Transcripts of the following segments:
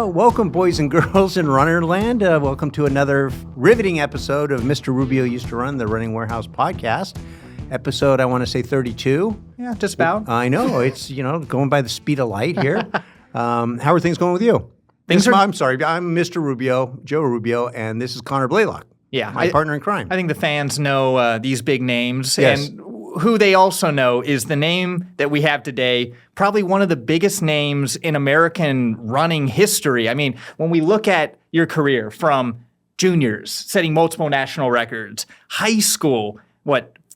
Welcome, boys and girls in Runnerland. Welcome to another riveting episode of Mr. Rubio Used to Run, the Running Warehouse podcast. Episode, I want to say 32. Yeah, just about. I know. It's, going by the speed of light here. How are things going with you? I'm sorry. I'm Mr. Rubio, Joe Rubio, and this is Connor Blaylock. Yeah. My partner in crime. I think the fans know these big names. Yes. And who they also know is the name that we have today, probably one of the biggest names in American running history. I mean, when we look at your career from juniors, setting multiple national records, high school,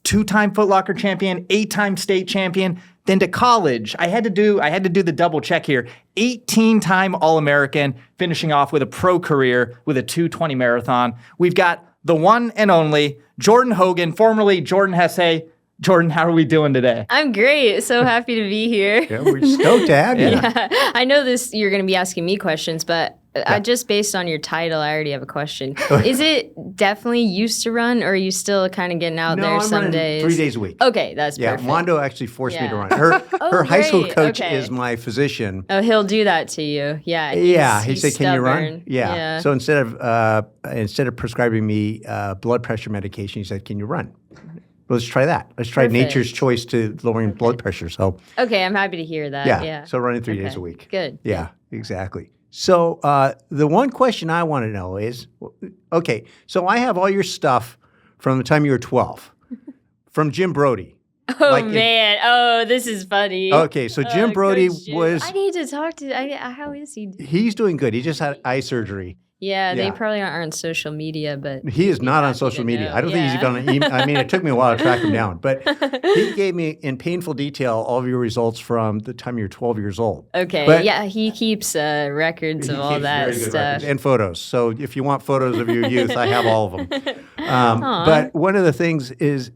two-time Foot Locker champion, 8-time state champion, then to college. I had to do the double check here. 18-time All-American, finishing off with a pro career with a 2:20 marathon. We've got the one and only Jordan Hogan, formerly Jordan Hasay. Jordan, how are we doing today? I'm great. So happy to be here. Yeah, we're stoked to have you. Yeah. I know you're going to be asking me questions, but just based on your title, I already have a question. Is it definitely used to run, or are you still kind of getting out there some days? 3 days a week. Okay, that's perfect. Yeah, Mondo actually forced me to run. Her high school coach is my physician. Oh, he'll do that to you. Yeah. He said, "Can you run?" Yeah. So instead of prescribing me blood pressure medication, he said, "Can you run?" Let's try that. Let's try nature's choice to lowering blood pressure. So okay, I'm happy to hear that. Yeah. So running 3 days a week. Good. Yeah, exactly. So the one question I want to know is, okay, so I have all your stuff from the time you were 12, from Jim Brody. Oh, man. This is funny. Okay, so Jim Brody was... I need to talk to... how is he? He's doing good. He just had eye surgery. Yeah, they probably aren't on social media, but... He is not on social media. I don't think he's even on email. I mean, it took me a while to track him down. But he gave me, in painful detail, all of your results from the time you were 12 years old. Okay, he keeps records of all that stuff. And photos. So if you want photos of your youth, I have all of them. But one of the things is...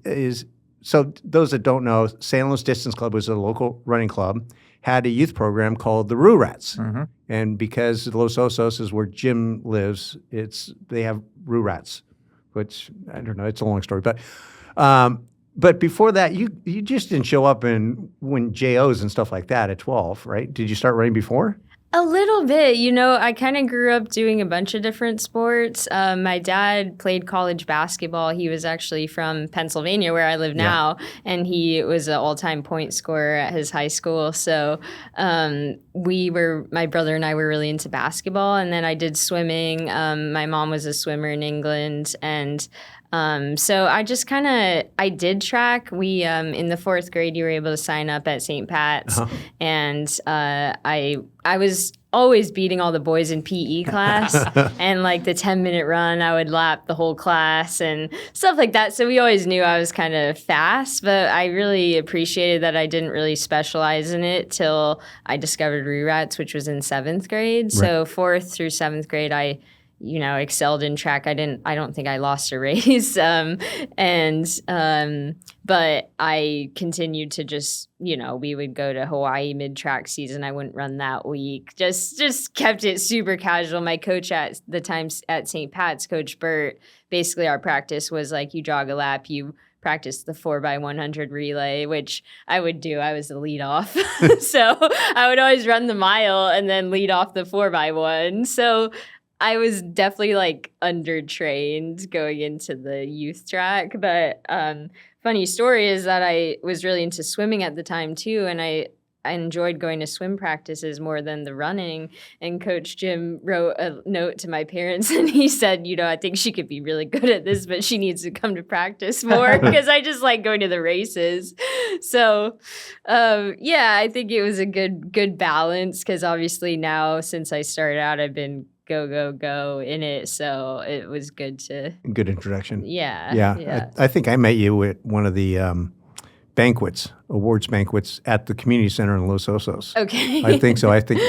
So those that don't know, San Luis Distance Club was a local running club, had a youth program called the RURATs. Mm-hmm. And because Los Osos is where Jim lives, they have RURATs, which, I don't know, it's a long story. But before that, you just didn't show up and win JOs and stuff like that at 12, right? Did you start running before? A little bit. I kind of grew up doing a bunch of different sports. My dad played college basketball. He was actually from Pennsylvania, where I live now, and he was an all-time point scorer at his high school. So my brother and I were really into basketball, and then I did swimming. My mom was a swimmer in England, and so I just I did track. We, in the 4th grade, you were able to sign up at St. Pat's, and I was always beating all the boys in PE class, and the 10-minute run, I would lap the whole class and stuff like that. So we always knew I was kind of fast, but I really appreciated that I didn't really specialize in it till I discovered RURATs, which was in 7th grade. Right. So 4th through 7th grade, I excelled in track. I don't think I lost a race. But I continued to just, we would go to Hawaii mid-track season. I wouldn't run that week. Just kept it super casual. My coach at the time at St. Pat's, Coach Burt, basically our practice was you jog a lap, you practice the 4x100 relay, which I would do. I was the lead off. So I would always run the mile and then lead off the 4x1. So I was definitely undertrained going into the youth track, but funny story is that I was really into swimming at the time too, and I enjoyed going to swim practices more than the running. And Coach Jim wrote a note to my parents, and he said, I think she could be really good at this, but she needs to come to practice more because I just like going to the races. So, I think it was a good balance because obviously now since I started out, I've been go in it, so it was good introduction. Yeah. I think I met you at one of the awards banquets at the community center in Los Osos. Okay. I think so. I think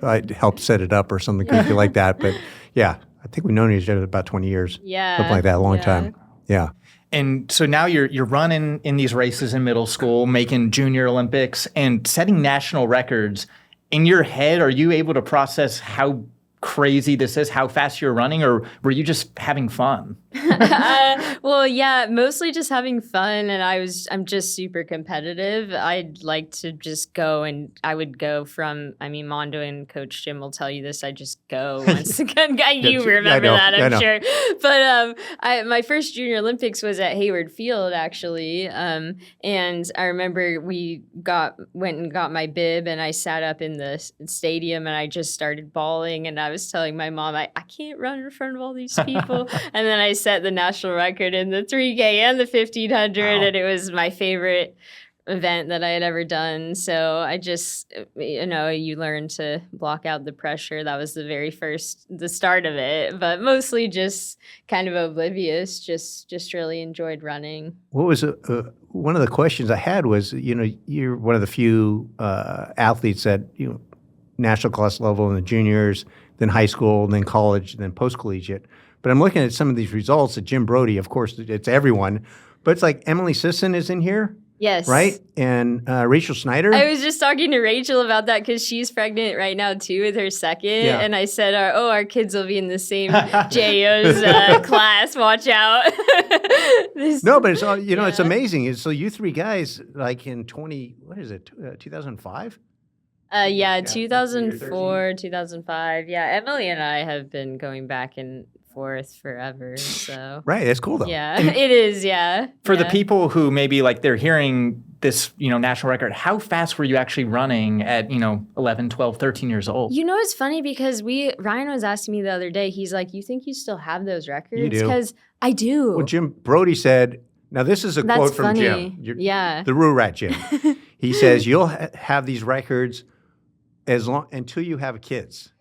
I helped set it up or something crazy like that. But yeah, I think we've known each other about 20 years. Yeah. Something like that, a long time. Yeah. And so now you're running in these races in middle school, making junior Olympics and setting national records. In your head, are you able to process how crazy this is, how fast you're running, or were you just having fun? Well, yeah, mostly just having fun, and I'm just super competitive. I'd like to just go, and I would go from, Mondo and Coach Jim will tell you this, I just go once again. You remember that, I'm sure. But my first Junior Olympics was at Hayward Field, actually, and I remember we went and got my bib, and I sat up in the stadium, and I just started bawling, and I was telling my mom, I can't run in front of all these people, and then I set the national record in the 3K and the 1500, and it was my favorite event that I had ever done. So I just, you learn to block out the pressure. That was the start of it, but mostly just kind of oblivious, just really enjoyed running. What was one of the questions I had was, you're one of the few athletes at, national class level in the juniors, then high school, then college, then post-collegiate. But I'm looking at some of these results at Jim Brody. Of course, it's everyone. But it's like Emily Sisson is in here. Yes. Right? And Rachel Snyder. I was just talking to Rachel about that because she's pregnant right now, too, with her second. Yeah. And I said, our kids will be in the same JO's class. Watch out. No, but it's all, it's amazing. So you three guys, like in 2005? 2004, 2005. Yeah, Emily and I have been going back and forth forever. So right, that's cool though. Yeah, it is. Yeah. For the people who maybe like they're hearing this, national record, how fast were you actually running at 11, 12, 13 years old? It's funny because Ryan was asking me the other day. He's like, "You think you still have those records?" You do. Because I do. Well, Jim Brody said. Now this is a quote from Jim. The Roo Rat Jim. He says, "You'll have these records until you have kids."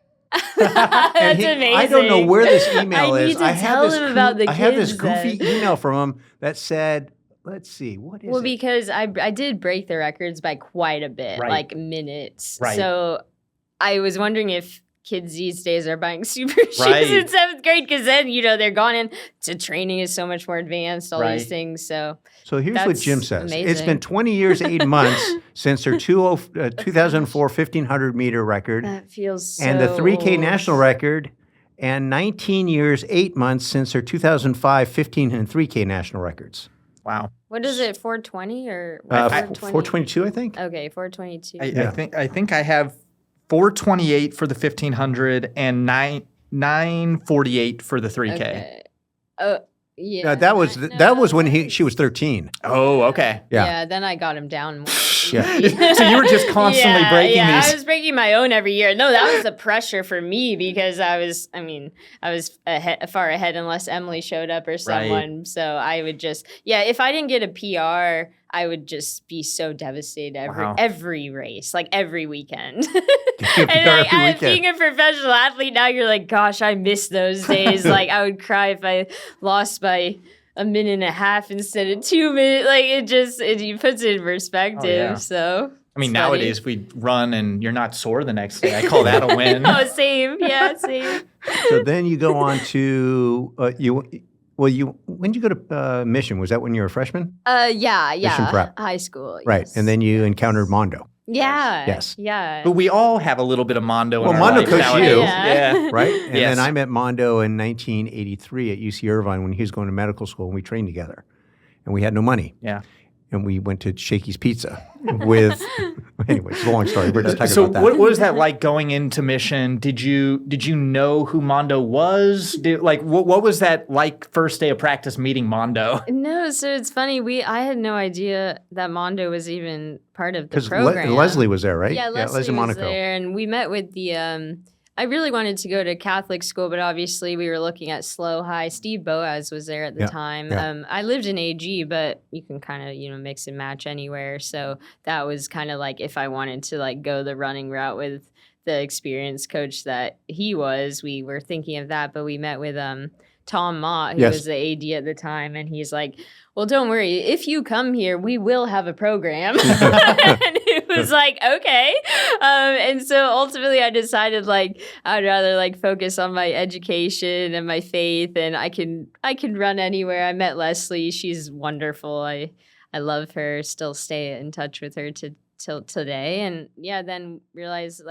That's amazing. I don't know where this email is. I have this goofy email from him that said, let's see, what is it? Well, because I did break the records by quite a bit, like minutes. Right. So I was wondering if kids these days are buying super shoes in 7th grade because then, they're gone into training is so much more advanced, all these things. So here's what Jim says. Amazing. It's been 20 years, 8 months since her 2004 1,500 meter record. That feels so and the 3K old. national record, and 19 years, 8 months since her 2005 15 and 3K national records. Wow. What is it, 420 or 422, I think? Okay, 422. I think I have 428 for the 1500 and 948 for the 3K. Okay. Oh, yeah. That was when she was 13. Oh, okay. Yeah, then I got him down more. Yeah. So you were just constantly breaking these. I was breaking my own every year. No, that was the pressure for me because I was far ahead unless Emily showed up or someone. Right. So I would just, if I didn't get a PR, I would just be so devastated every race, like every weekend. And being a professional athlete now, you're like, gosh, I miss those days. Like I would cry if I lost by a minute and a half instead of 2 minutes. Like it puts it in perspective. Oh, yeah. So nowadays we run and you're not sore the next day. I call that a win. Oh, same. Yeah, same. So then you go on to when did you go to Mission? Was that when you were a freshman? Mission prep. High school. Yes. Right, and then you encountered Mondo. Yeah. Yes. Yeah. But we all have a little bit of Mondo in our Mondo life coached nowadays. you. Yeah. Right? And then I met Mondo in 1983 at UC Irvine when he was going to medical school, and we trained together. And we had no money. Yeah. And we went to Shakey's Pizza with, anyway, it's a long story. We're just talking about that. So what was that like going into Mission? Did you know who Mondo was? What was that like first day of practice meeting Mondo? No, so it's funny. I had no idea that Mondo was even part of the program. Because Leslie was there, right? Yeah, Leslie was Monaco. there. And we met with the I really wanted to go to Catholic school, but obviously we were looking at slow high. Steve Boaz was there at the time. Yeah. I lived in AG, but you can kind of, mix and match anywhere. So that was kind of like if I wanted to go the running route with the experienced coach that he was, we were thinking of that. But we met with Tom Mott, who was the AD at the time, and he's like, well, don't worry. If you come here, we will have a program. And it was like, okay. And so ultimately I decided I'd rather focus on my education and my faith, and I can run anywhere. I met Leslie. She's wonderful. I love her, still stay in touch with her till today. And then realized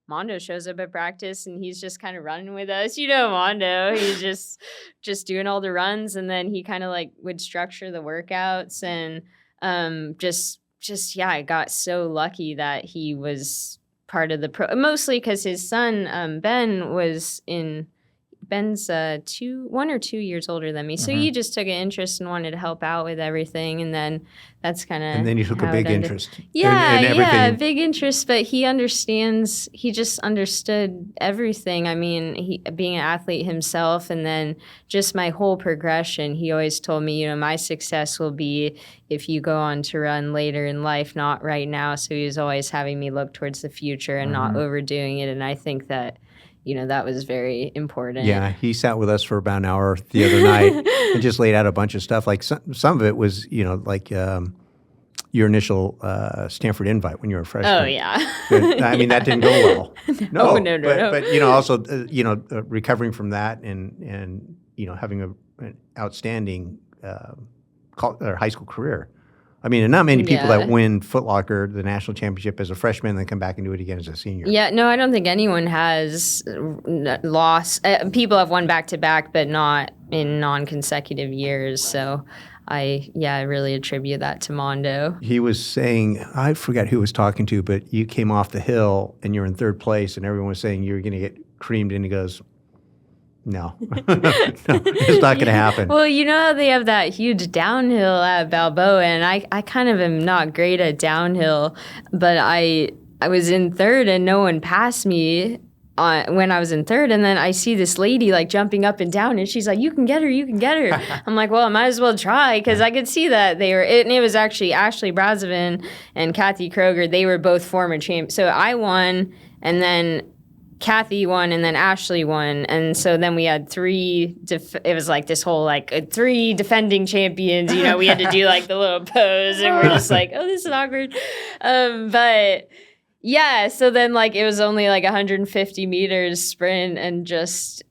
Mondo shows up at practice and he's just kind of running with us. Mondo, he's just doing all the runs, and then he kind of like would structure the workouts, and I got so lucky that he was part of the pro, mostly because his son Ben's 1 or 2 years older than me, so he just took an interest and wanted to help out with everything, and then that's kind of. And then you took a big interest. Yeah, in everything. big interest. But he just understood everything. I mean, he being an athlete himself, and then just my whole progression. He always told me, my success will be if you go on to run later in life, not right now. So he was always having me look towards the future and not overdoing it. And I think that. That was very important. Yeah, he sat with us for about an hour the other night and just laid out a bunch of stuff. Like some of it was, like your initial Stanford invite when you were a freshman. Oh, yeah. I mean, that didn't go well. No. But also, recovering from that and having an outstanding high school career. I mean, and not many people that win Foot Locker, the national championship as a freshman, and then come back and do it again as a senior. Yeah, no, I don't think anyone has lost. People have won back-to-back, but not in non-consecutive years. So I really attribute that to Mondo. He was saying, I forgot who was talking to, but you came off the hill and you're in third place, and everyone was saying you were going to get creamed, and he goes, no, it's not going to happen. Well, how they have that huge downhill at Balboa, and I kind of am not great at downhill, but I was in third and no one passed me when I was in third, and then I see this lady like jumping up and down, and she's like, you can get her. I'm like, well, I might as well try, because I could see that and it was actually Ashley Brazovan and Kathy Kroger. They were both former champs. So I won, and then Kathy won, and then Ashley won, and so then we had three. It was like this whole three defending champions. We had to do like the little pose, and we're just like, oh, this is awkward. But yeah, so then it was only 150 meters sprint, and just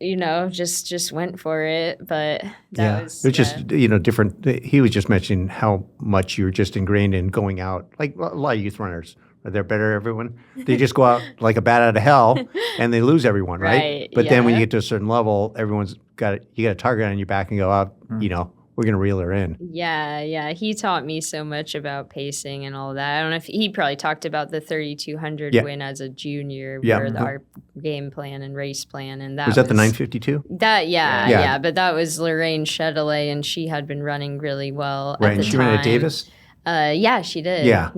went for it. But that was just different. He was just mentioning how much you're just ingrained in going out, like a lot of youth runners. They're better everyone. They just go out like a bat out of hell, and they lose everyone, right? But then when you get to a certain level, everyone's got you got a target on your back and go out. We're gonna reel her in. Yeah. He taught me so much about pacing and all that. I don't know if he probably talked about the 3,200 win as a junior, our game plan and race plan, and that was that the 952. But that was Lorraine Chedelet, and she had been running really well. Right, at the and she time. ran at Davis. Yeah, she did. Yeah.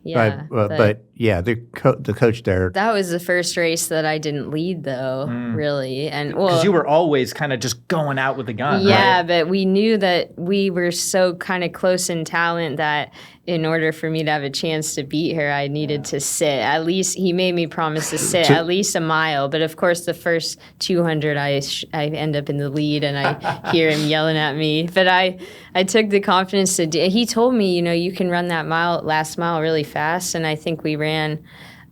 But the coach there. That was the first race that I didn't lead, though, really. And because you were always kind of just going out with the gun. Yeah, right? But we knew that we were so kind of close in talent that in order for me to have a chance to beat her, I needed to sit. At least he made me promise to sit at least a mile. But of course, the first 200, I end up in the lead, and I hear him yelling at me. But I took the confidence to do. He told me, you can run that last mile really fast, and I think we ran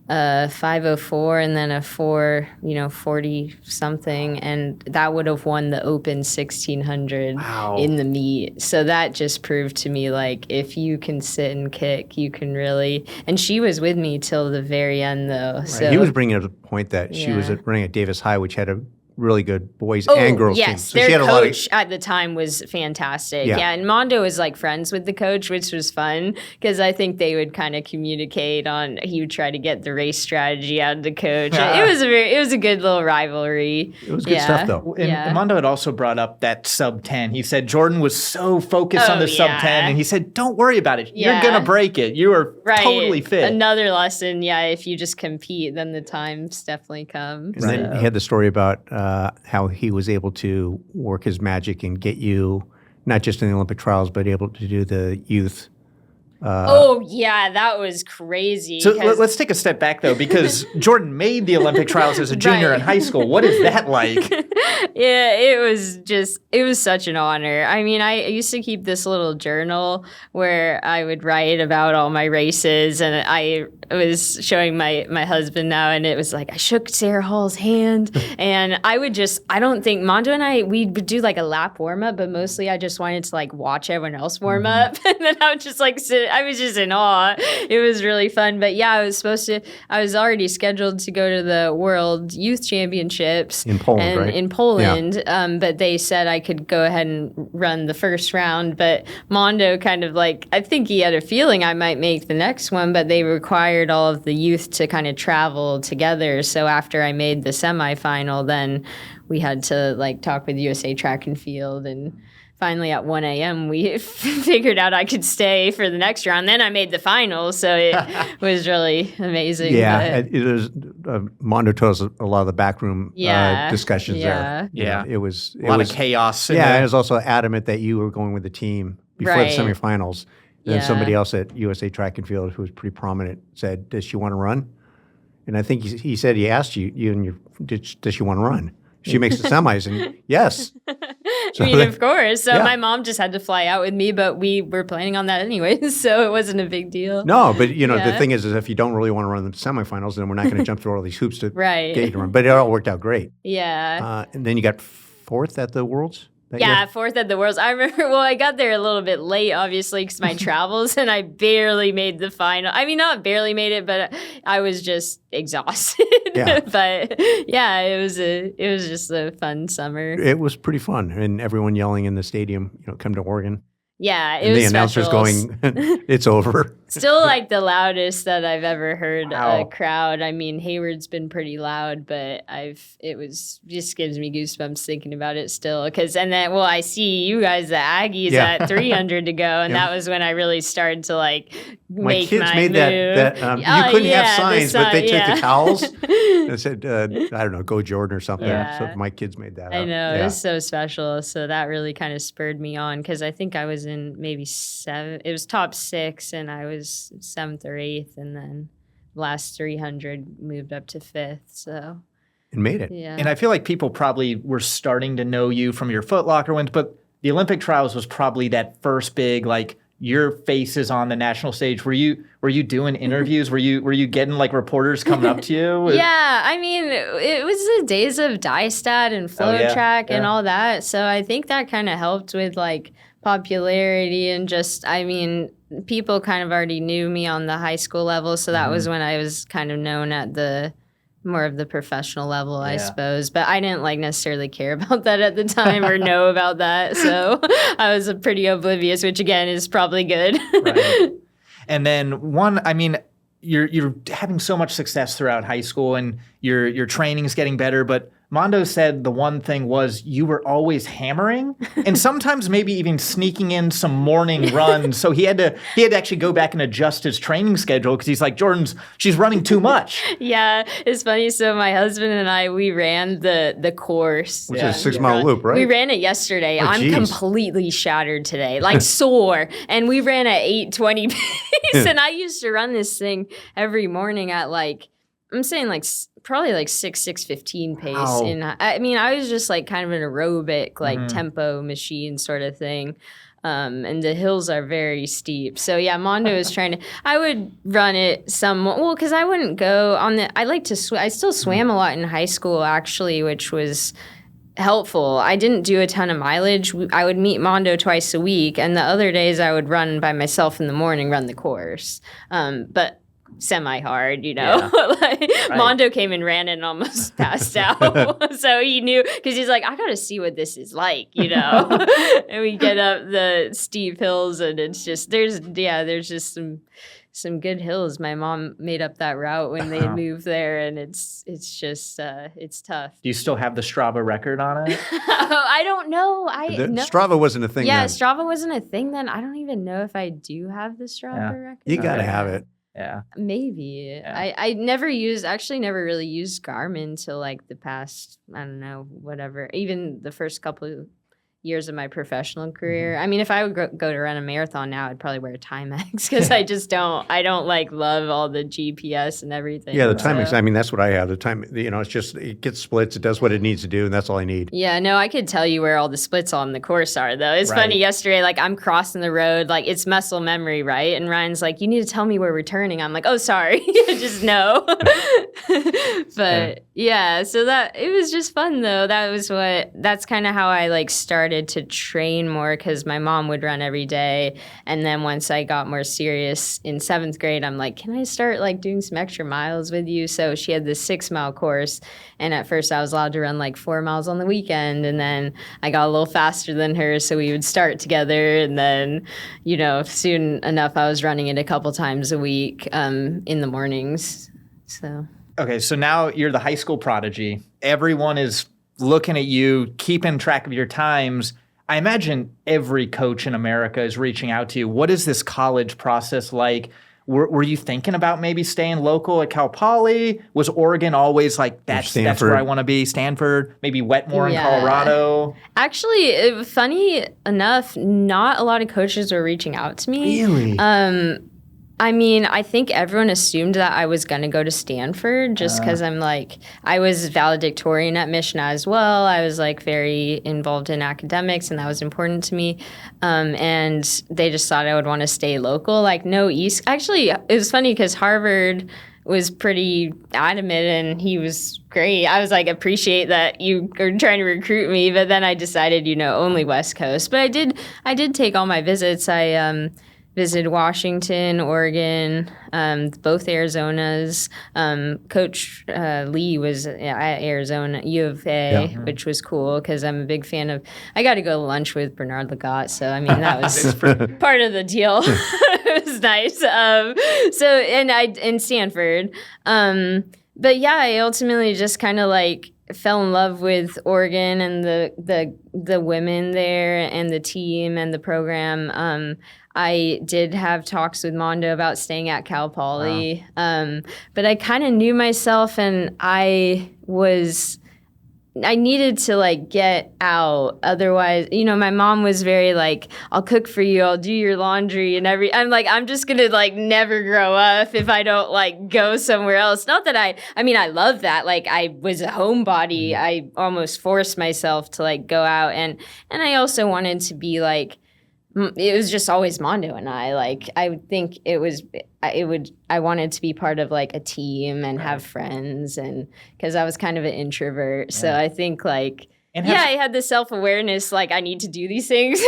5:04 and then a 4:40 something, and that would have won the open 1600 in the meet. So that just proved to me if you can sit and kick, you can really. And she was with me till the very end, though. Right. So he was bringing up the point that she was running at Davis High, which had a really good boys and girls team. So their coach at the time was fantastic. Yeah, and Mondo was friends with the coach, which was fun because I think they would kind of communicate on. He would try to get the race strategy out of the coach. It was a good little rivalry. It was good stuff though. And Mondo had also brought up that sub 10. He said Jordan was so focused on the sub 10, and he said, "Don't worry about it. You're gonna break it. You are totally fit." Another lesson, if you just compete, then the times definitely come. And then he had the story about how he was able to work his magic and get you not just in the Olympic trials, but able to do the youth. That was crazy. So let's take a step back, though, because Jordan made the Olympic trials as a junior in high school. What is that like? Yeah, it was such an honor. I mean, I used to keep this little journal where I would write about all my races, and I was showing my husband now, and it was I shook Sarah Hall's hand, and I don't think Mondo and we would do a lap warm up, but mostly I just wanted to watch everyone else warm up, and then I would just sit I was just in awe. It was really fun. But yeah, I was already scheduled to go to the World Youth Championships. In Poland, right? In Poland. But they said I could go ahead and run the first round. But Mondo kind of like, I think he had a feeling I might make the next one, but they required all of the youth to kind of travel together. So after I made the semifinal, then we had to like talk with USA Track and Field, and finally at 1 a.m. we figured out I could stay for the next round. Then I made the final, so it was really amazing. Yeah, it was. Mondo told us a lot of the backroom discussions there. Yeah, it was a lot of chaos. Yeah, and it was also adamant that you were going with the team before the semifinals. Then somebody else at USA Track and Field, who was pretty prominent, said, "Does she want to run?" And I think he said he asked does she want to run? She makes the semis, and yes. So I mean, of course. So my mom just had to fly out with me, but we were planning on that anyway, so it wasn't a big deal. No, but the thing is if you don't really want to run the semifinals, then we're not going to jump through all these hoops to get you to run. But it all worked out great. Yeah. And then you got 4th at the Worlds? Yeah, 4th at the Worlds. I remember, I got there a little bit late, obviously, because my travels, and I barely made the final. I mean, not barely made it, but I was just exhausted. Yeah. But yeah, it was just a fun summer. It was pretty fun, and everyone yelling in the stadium, come to Oregon. Yeah, it and was the announcers special. going, it's over. Still like the loudest that I've ever heard a crowd. I mean, Hayward's been pretty loud, but just gives me goosebumps thinking about it still. I see you guys, the Aggies, at 300 to go, and that was when I really started to like make my kids made move. that you couldn't have signs, but they took the towels and said, I don't know, go Jordan or something. Yeah. So my kids made that I up. know, it was so special. So that really kind of spurred me on, because I think I was in maybe 7. It was top 6, and I was 7th or 8th, and then last 300 moved up to 5th. So and made it. Yeah. And I feel like people probably were starting to know you from your Foot Locker wins, but the Olympic trials was probably that first big, like, your face is on the national stage. Were you doing interviews? Were you getting like reporters coming up to you? Yeah, I mean, it was the days of Diestat and Flow Track and all that. So I think that kind of helped with like popularity, and just, I mean, people kind of already knew me on the high school level. So that was when I was kind of known at the more of the professional level, I suppose. But I didn't like necessarily care about that at the time or know about that. So I was pretty oblivious, which again is probably good. Right. And then you're having so much success throughout high school, and your training is getting better, but Mondo said the one thing was you were always hammering, and sometimes maybe even sneaking in some morning runs. So he had to actually go back and adjust his training schedule, because he's like, she's running too much. Yeah, it's funny. So my husband and we ran the course. Which is a 6-mile loop, right? We ran it yesterday. I'm completely shattered today, like sore. And we ran at 8:20 pace. And I used to run this thing every morning at I'm saying probably 6:15 pace. Wow. And I was just like kind of an aerobic tempo machine sort of thing. And the hills are very steep. So yeah, Mondo is I would run it because I wouldn't go on I like to swim. I still swam a lot in high school actually, which was helpful. I didn't do a ton of mileage. I would meet Mondo twice a week, and the other days I would run by myself in the morning, run the course. But semi-hard, Yeah. Right. Mondo came and ran it and almost passed out. So he knew, because he's like, I got to see what this is like, And we get up the steep hills, and it's just, there's just some good hills. My mom made up that route when they moved there, and it's just, it's tough. Do you still have the Strava record on it? I don't know. No. Strava wasn't a thing then. Yeah, Strava wasn't a thing then. I don't even know if I do have the Strava record. You got to have it. Yeah. Maybe. Yeah. I never really used Garmin till the past, I don't know, whatever. Even the first couple of years of my professional career. I mean, if I would go to run a marathon now, I'd probably wear a Timex, because I don't love all the GPS and everything. Yeah, the Timex, I mean, that's what I have. The time, it's just, it gets splits, it does what it needs to do, and that's all I need. Yeah, no, I could tell you where all the splits on the course are, though. It's funny, yesterday, I'm crossing the road, it's muscle memory, right? And Ryan's like, you need to tell me where we're turning. I'm like, oh, sorry, just no. But yeah, so it was just fun, though. That's kind of how I started started to train more because my mom would run every day. And then once I got more serious in 7th grade, I'm like, can I start like doing some extra miles with you? So she had this 6-mile course. And at first I was allowed to run like 4 miles on the weekend. And then I got a little faster than her. So we would start together. And then, soon enough, I was running it a couple times a week in the mornings. So. Okay, so now you're the high school prodigy. Everyone is looking at you, keeping track of your times. I imagine every coach in America is reaching out to you. What is this college process like? Were you thinking about maybe staying local at Cal Poly? Was Oregon always like, that's where I want to be? Stanford? Maybe Wetmore in Colorado? Actually, funny enough, not a lot of coaches were reaching out to me. Really? I mean, I think everyone assumed that I was going to go to Stanford just because I was valedictorian at Mission as well. I was like very involved in academics and that was important to me. And they just thought I would want to stay local, like no East. Actually, it was funny because Harvard was pretty adamant and he was great. I was like, appreciate that you are trying to recruit me. But then I decided, only West Coast. But I did take all my visits. I visited Washington, Oregon, both Arizonas. Coach Lee was at Arizona, U of A, which was cool because I'm a big fan of. I got to go to lunch with Bernard Lagat, so I mean that was part of the deal. It was nice. In Stanford, but yeah, I ultimately just kind of like fell in love with Oregon and the women there and the team and the program. I did have talks with Mondo about staying at Cal Poly, but I kind of knew myself and I needed to like get out. Otherwise, my mom was very like, I'll cook for you, I'll do your laundry and I'm like, I'm just going to like never grow up if I don't like go somewhere else. Not that I love that. Like I was a homebody. I almost forced myself to like go out and I also wanted to be like, it was just always Mondo and I. Like I would think I wanted to be part of like a team and have friends, and because I was kind of an introvert, so I think like I had the self-awareness like I need to do these things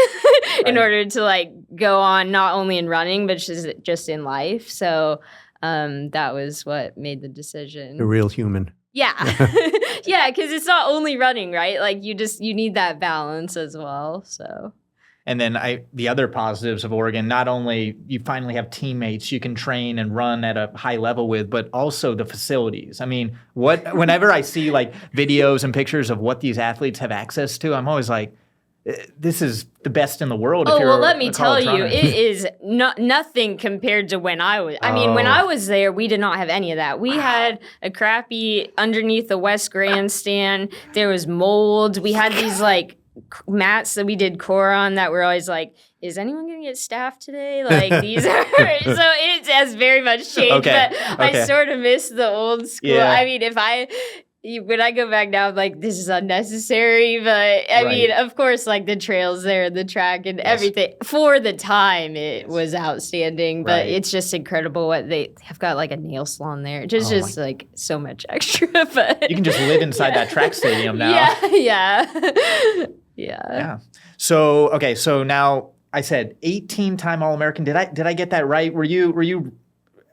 in order to like go on not only in running but just in life. So that was what made the decision. A real human. Yeah. Yeah, because it's not only running, right? Like you need that balance as well. So. And then the other positives of Oregon, not only you finally have teammates you can train and run at a high level with, but also the facilities. I mean, whenever I see like videos and pictures of what these athletes have access to, I'm always like, this is the best in the world. Let me tell you, it is nothing compared to when I was. I mean, when I was there, we did not have any of that. We had a crappy underneath the West Grandstand. There was mold. We had these like mats that we did core on that were always like, is anyone going to get staff today? Like these are, so it has very much changed, but I sort of miss the old school. Yeah. I mean, when I go back now, I'm like, this is unnecessary, but I mean, of course, like the trails there, the track and everything for the time, it was outstanding, but it's just incredible what they have got like a nail salon there. Just like so much extra, but you can just live inside that track stadium now. Yeah. So now I said 18-time All-American. Did I get that right? Were you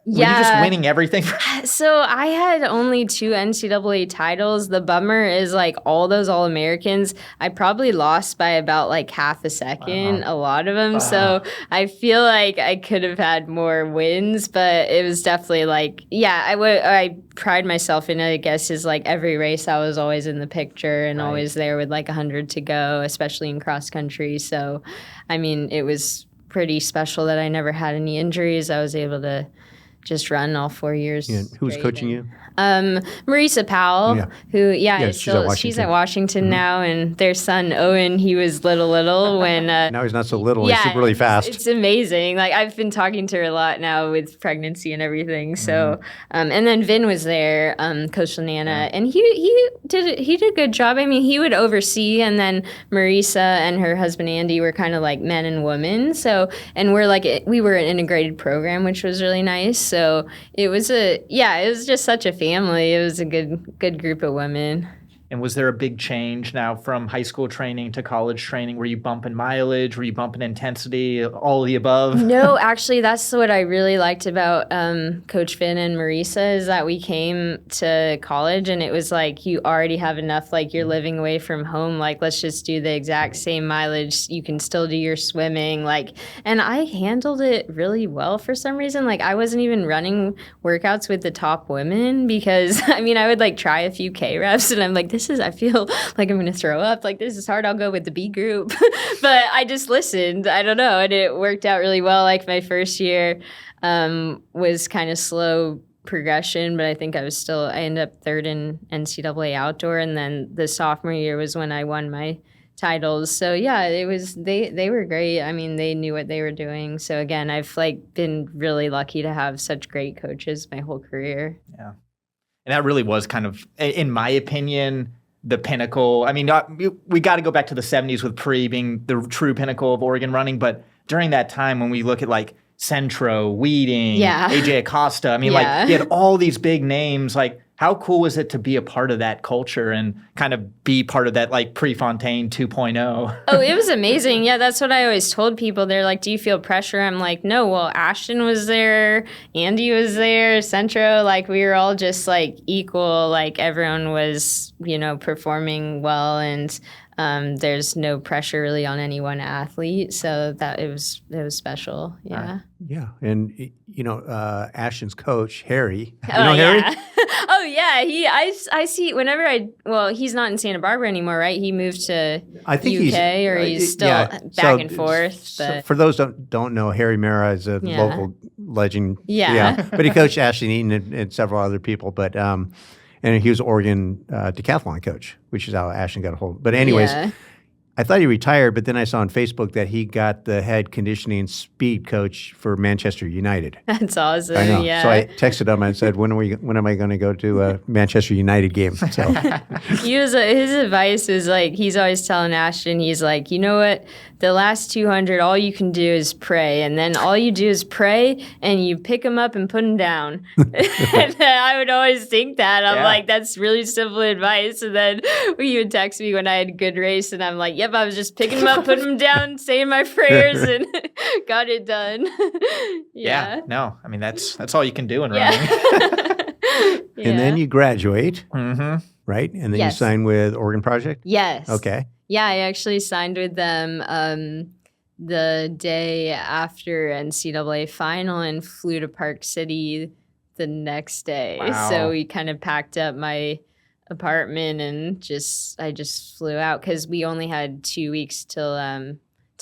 just winning everything? So I had only 2 NCAA titles. The bummer is like all those All-Americans, I probably lost by about like half a second, a lot of them. So I feel like I could have had more wins, but it was definitely like, I pride myself in it, I guess, is like every race I was always in the picture and always there with like 100 to go, especially in cross country. So, I mean, it was pretty special that I never had any injuries. I was able to just run all 4 years. Yeah. Who's coaching you? Marisa Powell, who she's at Washington now, and their son Owen, he was little when now he's not so little. He's super really fast. It's amazing. Like I've been talking to her a lot now with pregnancy and everything. So and then Vin was there, Coach Lanana, and he did a good job. I mean, he would oversee, and then Marisa and her husband Andy were kind of like men and women. So and we were an integrated program, which was really nice. So it was just such a family. It was a good group of women. And was there a big change now from high school training to college training? Were you bumping mileage? Were you bumping intensity? All of the above? No, actually, that's what I really liked about Coach Finn and Marisa is that we came to college and it was like you already have enough, like you're living away from home. Like, let's just do the exact same mileage. You can still do your swimming. Like, and I handled it really well for some reason. Like, I wasn't even running workouts with the top women because, I mean, I would like try a few K reps and I'm like, I feel like I'm going to throw up. Like, this is hard. I'll go with the B group. But I just listened. I don't know. And it worked out really well. Like, my first year was kind of slow progression, but I think I ended up third in NCAA outdoor. And then the sophomore year was when I won my titles. So yeah, it was, they were great. I mean, they knew what they were doing. So again, I've like been really lucky to have such great coaches my whole career. Yeah. And that really was kind of, in my opinion, the pinnacle. I mean, we got to go back to the 70s with Pre being the true pinnacle of Oregon running. But during that time, when we look at like Centro, Weeding, AJ Acosta, I mean, like you had all these big names. Like, how cool was it to be a part of that culture and kind of be part of that like Prefontaine 2.0? Oh, it was amazing. Yeah, that's what I always told people. They're like, do you feel pressure? I'm like, no, well, Ashton was there, Andy was there, Centro, like we were all just like equal, like everyone was, you know, performing well and there's no pressure really on any one athlete. So that it was special. Yeah. Yeah. And, you know, Ashton's coach, Harry. You know Harry? Oh, yeah. I see whenever he's not in Santa Barbara anymore, right? He moved to UK or he's still back and forth. But. For those don't know, Harry Mara is a local legend. Yeah. But he coached Ashton Eaton and several other people. But and he was Oregon decathlon coach, which is how Ashton got a hold. But anyways, I thought he retired, but then I saw on Facebook that he got the head conditioning and speed coach for Manchester United. That's awesome. I know. Yeah. So I texted him and said, when am I going to go to a Manchester United game? So his advice is like, he's always telling Ashton, he's like, you know what? The last 200, all you can do is pray. And then all you do is pray and you pick them up and put them down. And I would always think that. I'm like, that's really simple advice. And then he would text me when I had a good race and I'm like, yep, I was just picking them up, putting them down, saying my prayers and got it done. Yeah. No, I mean, that's all you can do in running. And then you graduate, right? And then you sign with Oregon Project? Yes. Okay. Yeah, I actually signed with them the day after NCAA final and flew to Park City the next day. Wow. So we kind of packed up my apartment and I just flew out because we only had 2 weeks till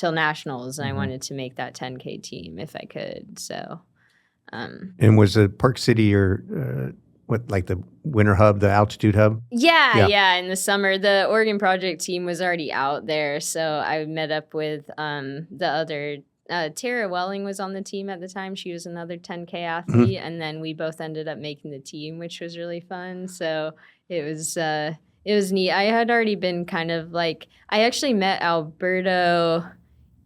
nationals and I wanted to make that 10K team if I could. So. And was it Park City or like the winter hub, the altitude hub? Yeah. In the summer, the Oregon Project team was already out there, so I met up with the other. Tara Welling was on the team at the time. She was another 10K athlete, and then we both ended up making the team, which was really fun. So it was neat. I had already been kind of like I actually met Alberto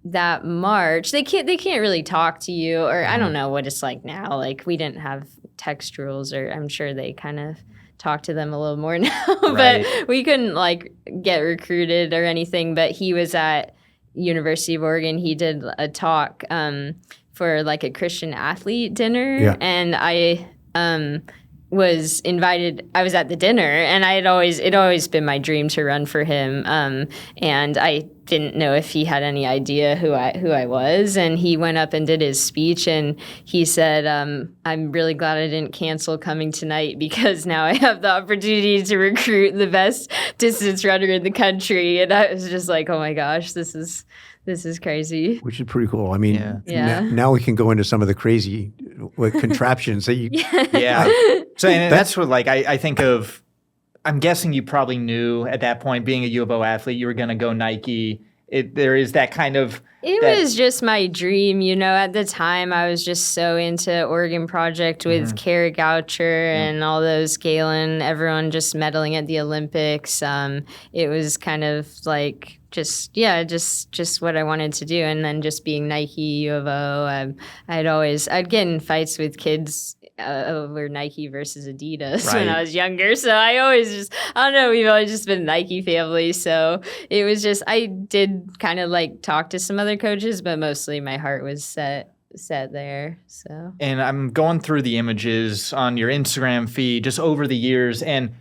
that March. They can't really talk to you, or I don't know what it's like now. Like we didn't have text rules, or I'm sure they kind of talk to them a little more now. But we couldn't like get recruited or anything. But he was at University of Oregon. He did a talk for like a Christian athlete dinner, and I was invited. I was at the dinner, and it always been my dream to run for him. And I didn't know if he had any idea who I was. And he went up and did his speech, and he said, "I'm really glad I didn't cancel coming tonight because now I have the opportunity to recruit the best distance runner in the country." And I was just like, "Oh my gosh, this is crazy." Which is pretty cool. I mean, now we can go into some of the crazy contraptions that you. So and that's what like I think of. I'm guessing you probably knew at that point, being a U of O athlete, you were going to go Nike. There is that kind of. It was just my dream, you know. At the time, I was just so into Oregon Project with Kara Goucher and all those Galen, everyone just medaling at the Olympics. It was kind of like just what I wanted to do. And then just being Nike, U of O, I'd get in fights with kids over Nike versus Adidas Right. when I was younger. So I don't know, we've always just been Nike family. So it was just, I did kind of like talk to some other coaches, but mostly my heart was set there. So. And I'm going through the images on your Instagram feed just over the years, and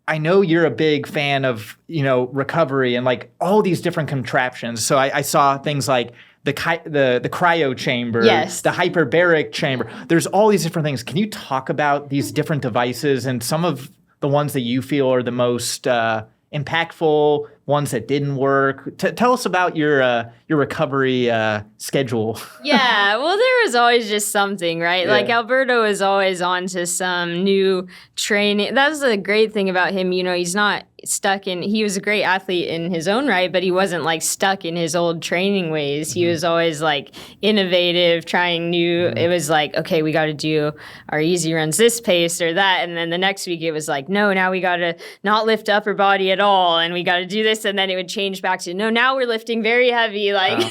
I know you're a big fan of, recovery and like all these different contraptions. So I saw things like the cryo chamber, yes, the hyperbaric chamber. There's all these different things. Can you talk about these different devices and some of the ones that you feel are the most impactful, ones that didn't work? Tell us about your recovery schedule. Yeah, well, there was always just something, right? Yeah. Like Alberto is always on to some new training. That's the great thing about him. He's not stuck in, he was a great athlete in his own right, but he wasn't like stuck in his old training ways. Mm-hmm. He was always like innovative, trying new. Mm-hmm. It was like, okay, we got to do our easy runs this pace or that. And then the next week it was like, no, now we got to not lift upper body at all. And we got to do this. And then it would change back to, no, now we're lifting very heavy. Like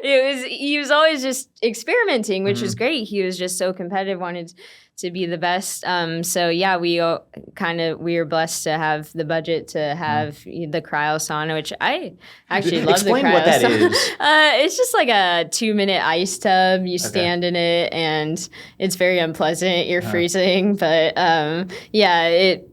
he was always just experimenting, which was great. He was just so competitive, wanted to be the best. So yeah, we were blessed to have the budget to have the Cryosauna, which I actually love. Explain the Cryosauna. What that is. It's just like a 2-minute ice tub. You stand in it, and it's very unpleasant. You're freezing, but it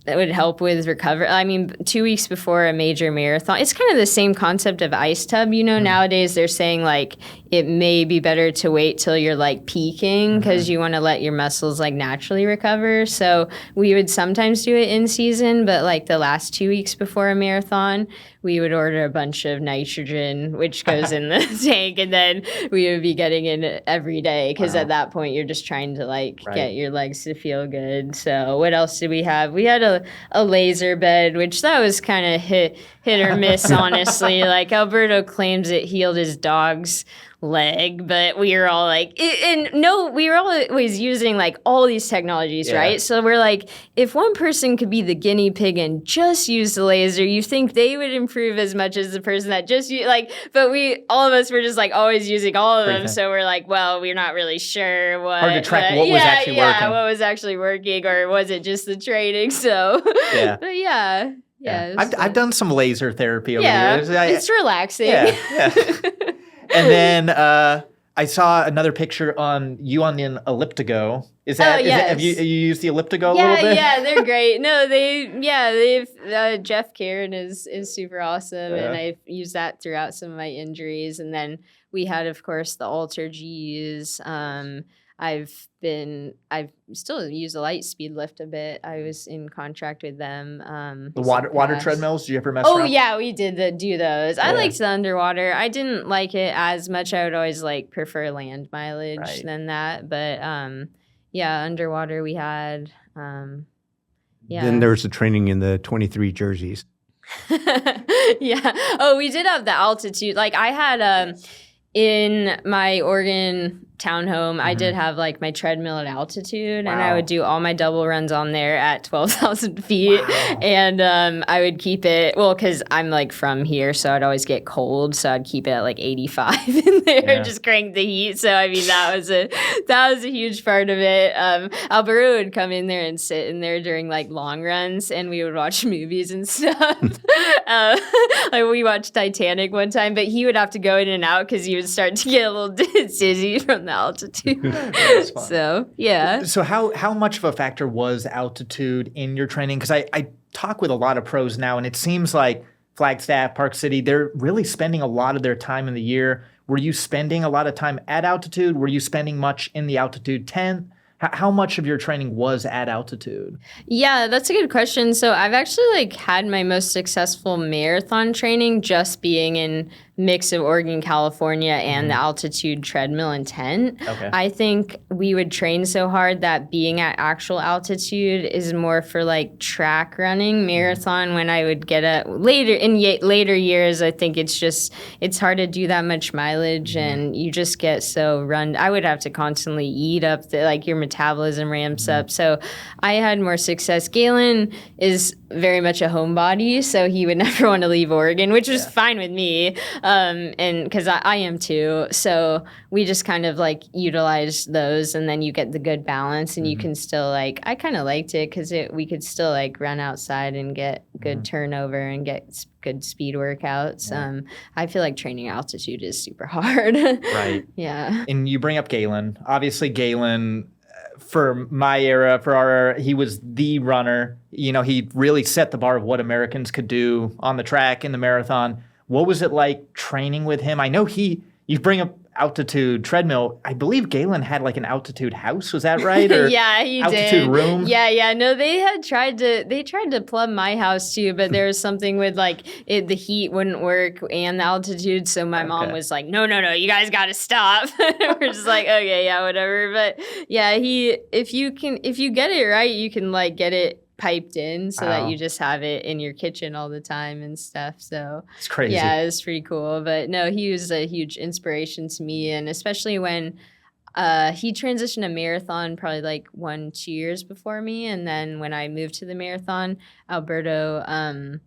would help with recovery. I mean, 2 weeks before a major marathon, it's kind of the same concept of ice tub. Nowadays they're saying like it may be better to wait till you're like peaking because you want to let your muscles like naturally recover. So we would sometimes do it in season, but like the last 2 weeks before a marathon, we would order a bunch of nitrogen, which goes in the tank, and then we would be getting in every day because at that point you're just trying to like get your legs to feel good. So what else did we have? We had a laser bed, which that was kind of hit or miss, honestly. Like Alberto claims it healed his dog's leg, but we were all like, we were always using like all these technologies, right? So we're like, if one person could be the guinea pig and just use the laser, you think they would improve as much as the person that just but all of us were just like always using all of them. So we're like, well, we're not really sure what. Hard to track what was actually working. Yeah, what was actually working, or was it just the training? So, but yeah. I've done some laser therapy over the years. It's relaxing. Yeah. And then I saw another picture on you on the Elliptigo. Is that have you used the Elliptigo a little bit? Yeah, they're great. No, they've Jeff Karen is super awesome, and I've used that throughout some of my injuries. And then we had, of course, the Alter G's. I've still use the light speed lift a bit. I was in contract with them. The water treadmills, did you ever mess around? Oh yeah, we did do those. I liked the underwater. I didn't like it as much. I would always prefer land mileage than that. But underwater we had Then there's the training in the 23 jerseys. Yeah. Oh, we did have the altitude. Like I had in my Oregon townhome, I did have like my treadmill at altitude, and I would do all my double runs on there at 12,000 feet. Wow. And I would keep it, because I'm like from here, so I'd always get cold, so I'd keep it at like 85 in there, just crank the heat. So I mean, that was a huge part of it. Alberto would come in there and sit in there during like long runs, and we would watch movies and stuff. Like we watched Titanic one time, but he would have to go in and out because he would start to get a little dizzy from the altitude. So yeah. So how much of a factor was altitude in your training? Because I talk with a lot of pros now, and it seems like Flagstaff, Park City, they're really spending a lot of their time in the year. Were you spending a lot of time at altitude? Were you spending much in the altitude tent? How much of your training was at altitude? Yeah, that's a good question. So I've actually had my most successful marathon training just being in mix of Oregon, California, and the altitude treadmill and tent. Okay. I think we would train so hard that being at actual altitude is more for track running. Marathon, when I would get later years, I think it's hard to do that much mileage, and you just get so run. I would have to constantly eat up your metabolism ramps up. So I had more success. Galen is very much a homebody, so he would never want to leave Oregon, which was fine with me. and because I am too. So we just kind of like utilize those, and then you get the good balance, and you can still like, I kind of liked it because we could still like run outside and get good turnover and get good speed workouts. I feel like training altitude is super hard. Right. Yeah. And you bring up Galen. Obviously, Galen, for my era, for our era, he was the runner. You know, he really set the bar of what Americans could do on the track in the marathon. What was it like training with him? I know you bring up altitude treadmill. I believe Galen had like an altitude house. Was that right? Or yeah, he altitude did. room? Yeah. No, they tried to plumb my house too, but there was something with like the heat wouldn't work and the altitude. So my mom was like, no, you guys got to stop. We're just like, okay, yeah, whatever. But yeah, if you get it right, you can like get it piped in so that you just have it in your kitchen all the time and stuff. So it's crazy. Yeah, it's pretty cool. But no, he was a huge inspiration to me, and especially when he transitioned to marathon probably like 1-2 years before me, and then when I moved to the marathon, Alberto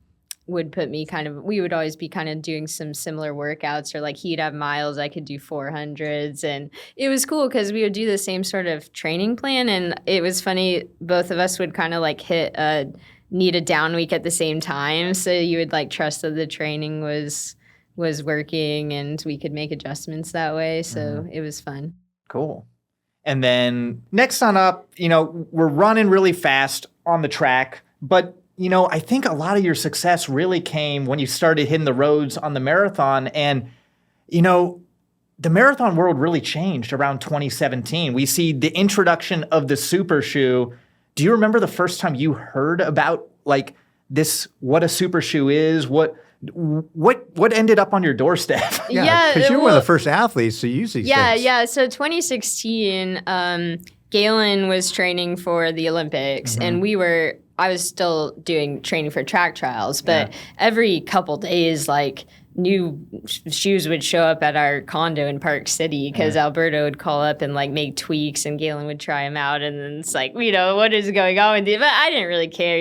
would put me we would always be kind of doing some similar workouts, or like he'd have miles, I could do 400s, and it was cool because we would do the same sort of training plan, and it was funny, both of us would kind of like need a down week at the same time, so you would like trust that the training was working and we could make adjustments that way, so it was fun. Cool. And then next on up, we're running really fast on the track, but I think a lot of your success really came when you started hitting the roads on the marathon. And, the marathon world really changed around 2017. We see the introduction of the super shoe. Do you remember the first time you heard about like this, what a super shoe is? What ended up on your doorstep? Yeah, because you're one of the first athletes to use these things. Yeah. So 2016, Galen was training for the Olympics, and I was still doing training for track trials, but every couple days, like new shoes would show up at our condo in Park City because Alberto would call up and like make tweaks, and Galen would try them out, and then it's like, what is going on with you? But I didn't really care,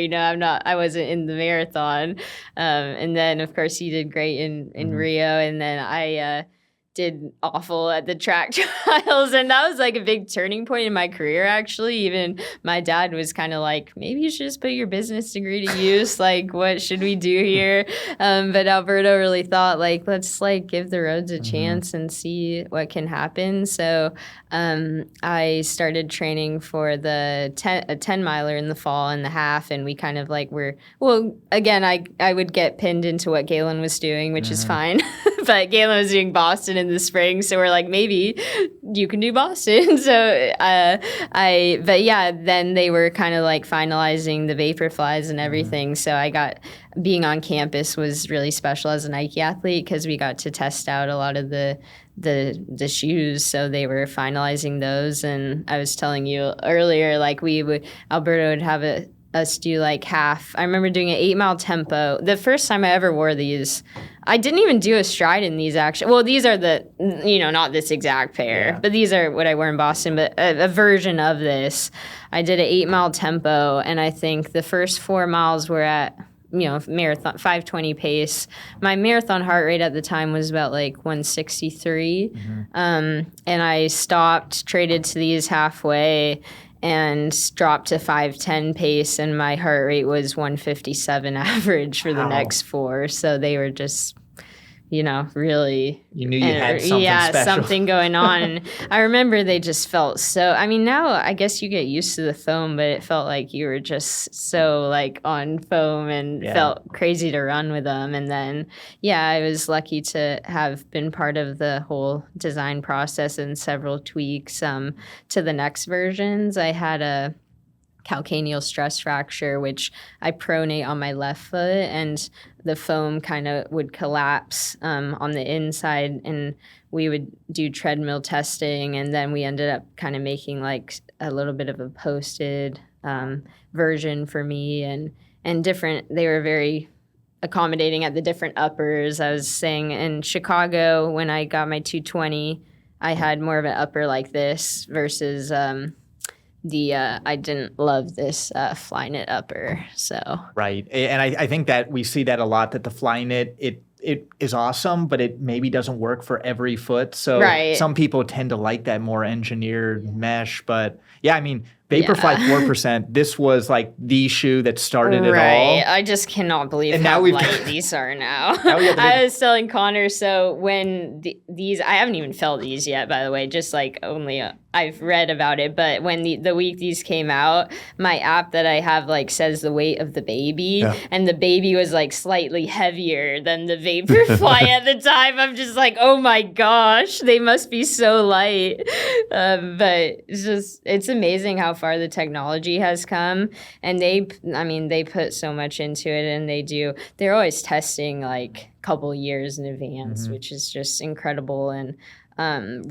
I wasn't in the marathon, and then of course he did great in Rio, and then I did awful at the track trials, and that was like a big turning point in my career, actually. Even my dad was kind of like, maybe you should just put your business degree to use, like what should we do here? But Alberto really thought like, let's like give the roads a chance and see what can happen. So I started training for a 10 miler in the fall and the half, and we kind of like again, I would get pinned into what Galen was doing, which is fine. But Galen was doing Boston in the spring, so we're like, maybe you can do Boston. So but yeah, then they were kind of like finalizing the Vaporflies and everything. So being on campus was really special as a Nike athlete because we got to test out a lot of the shoes. So they were finalizing those, and I was telling you earlier, like Alberto would have us do like half. I remember doing an 8-mile tempo. The first time I ever wore these, I didn't even do a stride in these actually. Well, these are not this exact pair, but these are what I wear in Boston, but a version of this. I did an 8-mile tempo, and I think the first 4 miles were at, marathon 5:20 pace. My marathon heart rate at the time was about like 163. And I stopped, traded to these halfway, and dropped to 5:10 pace, and my heart rate was 157 average for the next 4. So they were just, really. You knew you had something special. Something going on. And I remember they just felt so, now I guess you get used to the foam, but it felt like you were just so like on foam and felt crazy to run with them. And then, I was lucky to have been part of the whole design process and several tweaks to the next versions. I had a calcaneal stress fracture, which I pronate on my left foot, and the foam kind of would collapse on the inside, and we would do treadmill testing, and then we ended up kind of making like a little bit of a posted version for me, and different. They were very accommodating at the different uppers. I was saying in Chicago when I got my 220, I had more of an upper like this versus I didn't love this Flyknit upper, so. Right, and I think that we see that a lot, that the Flyknit, it is awesome, but it maybe doesn't work for every foot. So Right. some people tend to like that more engineered mesh. But yeah, I mean, Vaporfly 4%, this was like the shoe that started it all. I just cannot believe And how now we've light got- these are now. Now we got the I big- was telling Connor, so when these, I haven't even felt these yet, by the way, just like only I've read about it. But when the week these came out, my app that I have like says the weight of the baby, and the baby was like slightly heavier than the Vaporfly at the time. I'm just like, oh my gosh, they must be so light. But it's amazing how far the technology has come, and they put so much into it, and they're always testing like a couple years in advance, which is just incredible. And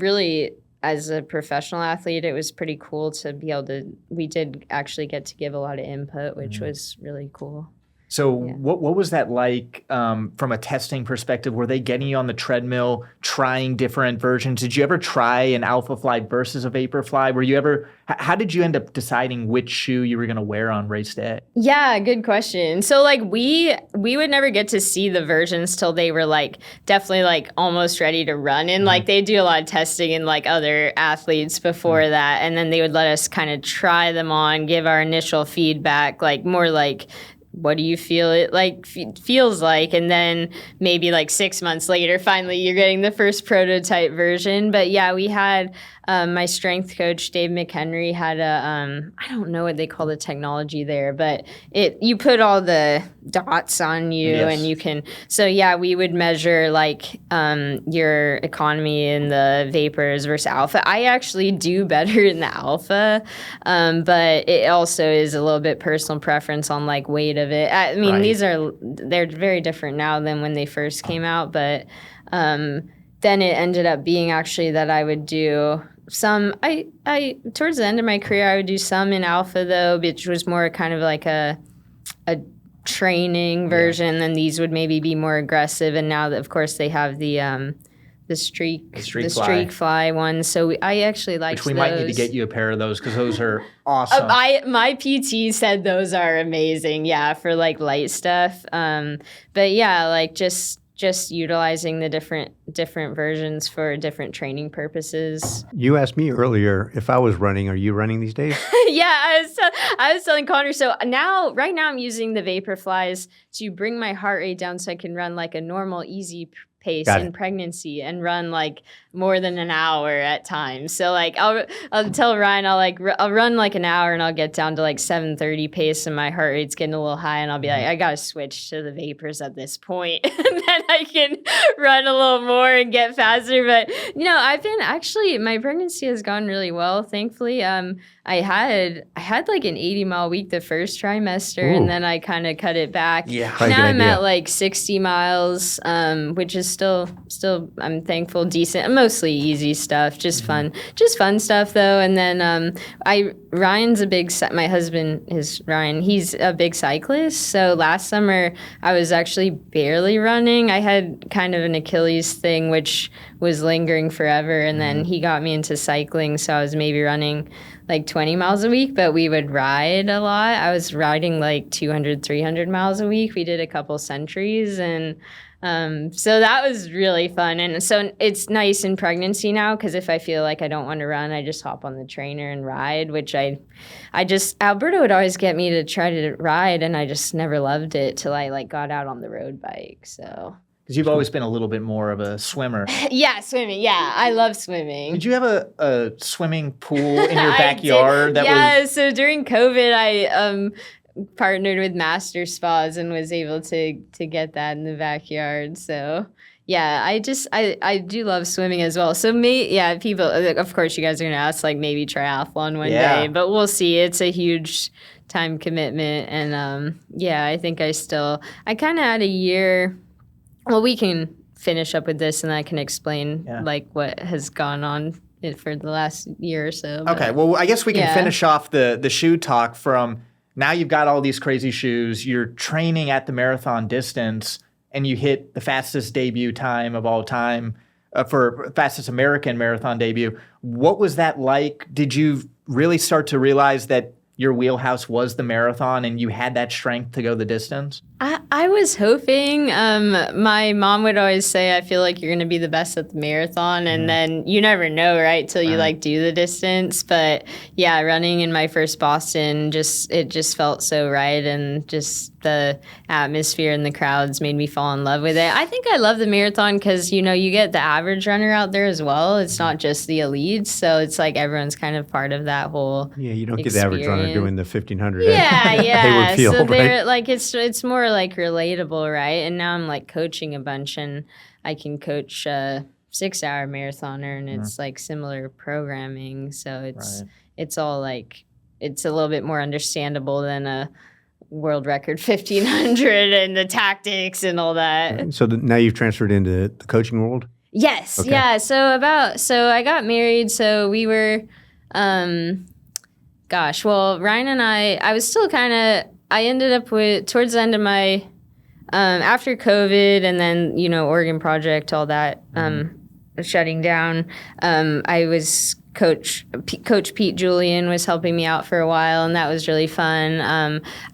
really, as a professional athlete, it was pretty cool to be able to, we did actually get to give a lot of input, which was really cool. So what was that like from a testing perspective? Were they getting you on the treadmill, trying different versions? Did you ever try an Alphafly versus a Vaporfly? Were you ever, how did you end up deciding which shoe you were going to wear on race day? Yeah, good question. So like we would never get to see the versions till they were like definitely like almost ready to run. And like they do a lot of testing in like other athletes before that. And then they would let us kind of try them on, give our initial feedback, like more like, what do you feel it like feels like? And then maybe like 6 months later, finally you're getting the first prototype version. But yeah, we had my strength coach, Dave McHenry, had a, I don't know what they call the technology there, but you put all the dots on you and you can, so yeah, we would measure like your economy in the vapors versus alpha. I actually do better in the alpha, but it also is a little bit personal preference on like weight of it. I mean, they're very different now than when they first came out, but then it ended up being actually that I would do some, I towards the end of my career, I would do some in alpha though, which was more kind of like a training version. Then these would maybe be more aggressive. And now that of course they have the streak fly one. So I actually liked Which we those. might need to get you a pair of those because those are awesome. My PT said those are amazing. Yeah, for like light stuff. But yeah, like just utilizing the different versions for different training purposes. You asked me earlier if I was running. Are you running these days? Yeah, I was telling Connor. So right now I'm using the Vaporflies to bring my heart rate down so I can run like a normal, easy pace in pregnancy and run like more than an hour at times. So like I'll tell Ryan I'll run like an hour and I'll get down to like 7:30 pace and my heart rate's getting a little high and I'll be like, I gotta switch to the vapors at this point and then I can run a little more and get faster. But I've been actually, my pregnancy has gone really well, thankfully. I had like an 80-mile week the first trimester and then I kind of cut it back. Yeah. Now I'm at like 60 miles, which is still I'm thankful, decent, mostly easy stuff, just fun stuff though. And then Ryan's my husband is Ryan, he's a big cyclist. So last summer I was actually barely running. I had kind of an Achilles thing, which was lingering forever. And then he got me into cycling. So I was maybe running like 20 miles a week, but we would ride a lot. I was riding like 200, 300 miles a week. We did a couple centuries and so that was really fun. And so it's nice in pregnancy now because if I feel like I don't want to run, I just hop on the trainer and ride, which Alberto would always get me to try to ride and I just never loved it till I like got out on the road bike. So. Because you've always been a little bit more of a swimmer. Yeah, swimming. Yeah, I love swimming. Did you have a swimming pool in your backyard? So during COVID, I partnered with Master Spas and was able to get that in the backyard. So yeah, I do love swimming as well. So people, of course, you guys are gonna ask like maybe triathlon one day, but we'll see. It's a huge time commitment, and I think I kind of had a year. Well, we can finish up with this and I can explain like what has gone on for the last year or so. Okay, well, I guess we can finish off the shoe talk from now you've got all these crazy shoes, you're training at the marathon distance, and you hit the fastest debut time of all time for fastest American marathon debut. What was that like? Did you really start to realize that your wheelhouse was the marathon and you had that strength to go the distance? I was hoping. My mom would always say, I feel like you're going to be the best at the marathon. And then you never know, right, till you like do the distance. But yeah, running in my first Boston, it just felt so right. And just the atmosphere and the crowds made me fall in love with it. I think I love the marathon because, you get the average runner out there as well. It's not just the elites. So it's like everyone's kind of part of that whole You don't get experience. the average runner doing the 1,500 Yeah. Hayward Field, So they're right? like it's more like relatable, right? And now I'm like coaching a bunch, and I can coach a 6-hour marathoner, and it's like similar programming. So it's all like it's a little bit more understandable than a world record 1,500 and the tactics and all that. So now you've transferred into the coaching world? Yes. Okay. Yeah. So I got married. So we were, Ryan and I was still I ended up towards the end of my, after COVID and then, Oregon Project, all that, shutting down, I was Coach Pete Julian was helping me out for a while, and that was really fun.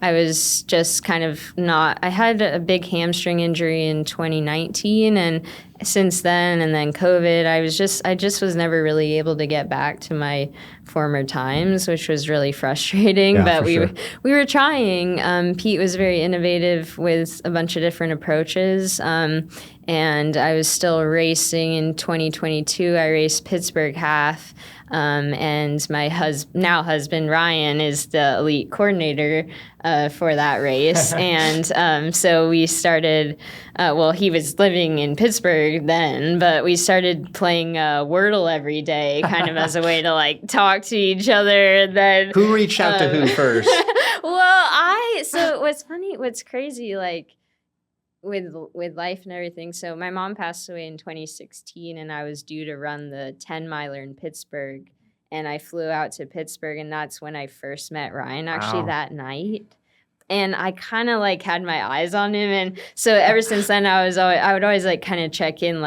I was just I had a big hamstring injury in 2019, and since then, and then COVID, I just was never really able to get back to my former times, which was really frustrating. But we were trying. Pete was very innovative with a bunch of different approaches. And I was still racing in 2022. I raced Pittsburgh Half. And my husband, Ryan, is the elite coordinator for that race. And so we started, he was living in Pittsburgh then, but we started playing Wordle every day, kind of as a way to talk to each other. And then Who reached out to who first? So what's crazy, with life and everything. So my mom passed away in 2016, and I was due to run the 10-miler in Pittsburgh, and I flew out to Pittsburgh, and that's when I first met Ryan, actually, that night. And I kind of had my eyes on him, and so ever since then, I would always kind of check in,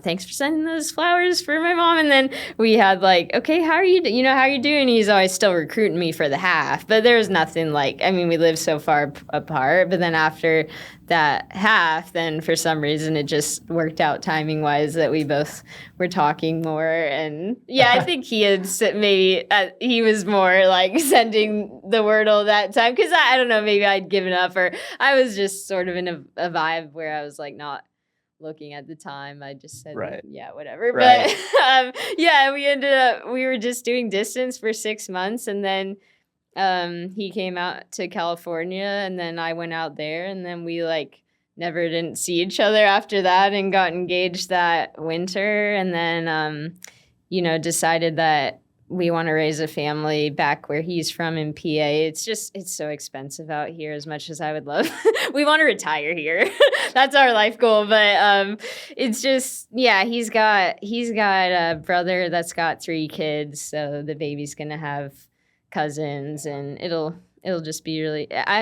thanks for sending those flowers for my mom. And then we had okay, how are you? How are you doing? He's always still recruiting me for the half, but there's nothing we live so far apart. But then after that half, then for some reason it just worked out timing wise that we both were talking more. And yeah, I think he had maybe he was more sending the Wordle that time because I don't know, maybe I'd given up, or I was just sort of in a vibe where I was not looking at the time. I just said, yeah, whatever. Right. But we were just doing distance for 6 months, and then he came out to California, and then I went out there, and then we never didn't see each other after that, and got engaged that winter, and then decided that we want to raise a family back where he's from in PA. It's so expensive out here, as much as I would love. We want to retire here. That's our life goal. But it's just, he's got a brother that's got 3 kids. So the baby's going to have cousins, and it'll just be really, I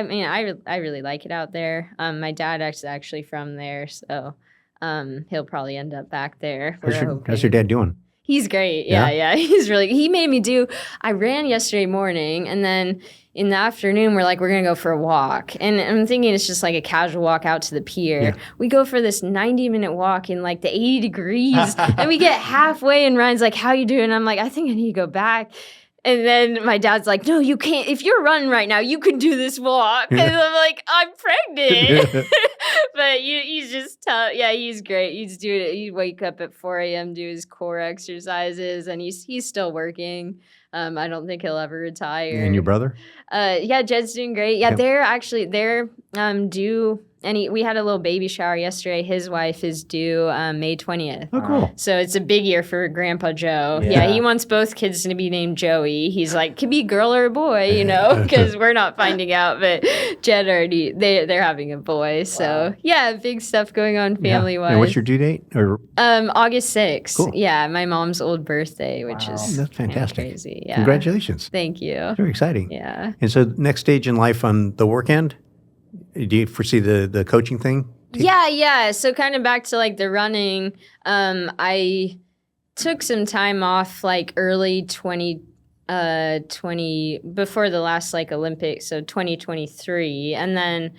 really like it out there. My dad is actually from there. So he'll probably end up back there. How's your dad doing? He's great. Yeah. He made me I ran yesterday morning, and then in the afternoon, we're going to go for a walk. And I'm thinking it's just a casual walk out to the pier. Yeah. We go for this 90-minute walk in the 80 degrees, and we get halfway, and Ryan's like, how you doing? I'm like, I think I need to go back. And then my dad's like, no, you can't. If you're running right now, you can do this walk. And I'm like, I'm pregnant. But he's just he's great. He's doing it. He'd wake up at 4 a.m., do his core exercises, and he's still working. I don't think he'll ever retire. And your brother? Jed's doing great. Yeah, they're due. And we had a little baby shower yesterday. His wife is due May 20th. Oh, cool. So it's a big year for Grandpa Joe. Yeah, he wants both kids to be named Joey. He's like, could be a girl or a boy, because we're not finding out. But Jed already, they're having a boy. So, big stuff going on family-wise. And what's your due date? August 6th. Cool. Yeah, my mom's old birthday, which is that's fantastic. Crazy. Yeah. Congratulations. Thank you. Very exciting. Yeah. And so next stage in life on the work end? Do you foresee the coaching thing? Yeah. So kind of back to the running. I took some time off early 2020 before the last like Olympics, so 2023, and then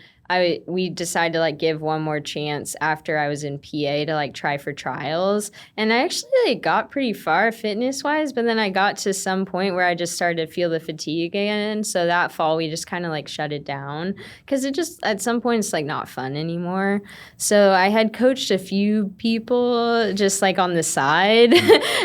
we decided to like give one more chance after I was in PA to like try for trials, and I actually like got pretty far fitness wise, but then I got to some point where I just started to feel the fatigue again. So that fall we just kind of like shut it down because it just at some point it's like not fun anymore. So I had coached a few people just like on the side,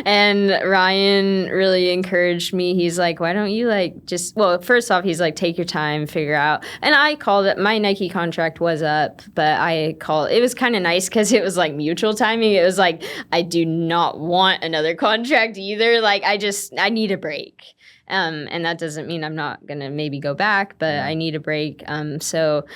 and Ryan really encouraged me. He's like, why don't you like just, well, first off, he's like, take your time, figure out. And I called it, my Nike contract was up, but it was kind of nice because it was like mutual timing. It was like, I do not want another contract either. Like, I need a break. And that doesn't mean I'm not going to maybe go back, but I need a break. So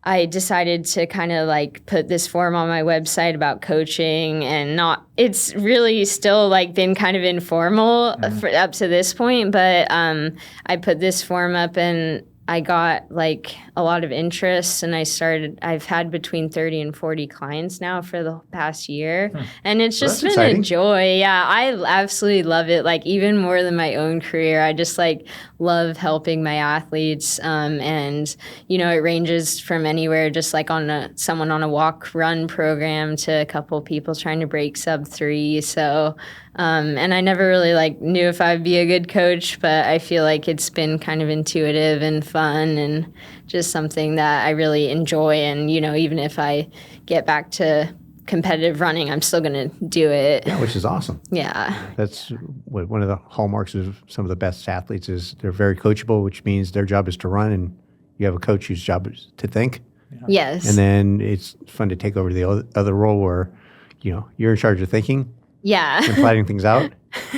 I decided to kind of like put this form on my website about coaching, and it's really still like been kind of informal up to this point, but I put this form up and I got like a lot of interest, and I've had between 30 and 40 clients now for the past year. And it's just been exciting. a joy. Yeah, I absolutely love it. Like even more than my own career, I just like love helping my athletes. And, you know, it ranges from anywhere, just like someone on a walk run program to a couple people trying to break sub 3. So, and I never really like knew if I'd be a good coach, but I feel like it's been kind of intuitive and fun and just something that I really enjoy. And, you know, even if I get back to competitive running, I'm still going to do it. Yeah, which is awesome. Yeah. That's one of the hallmarks of some of the best athletes is they're very coachable, which means their job is to run, and you have a coach whose job is to think. Yes. And then it's fun to take over the other role where, you know, you're in charge of thinking Yeah. and planning things out.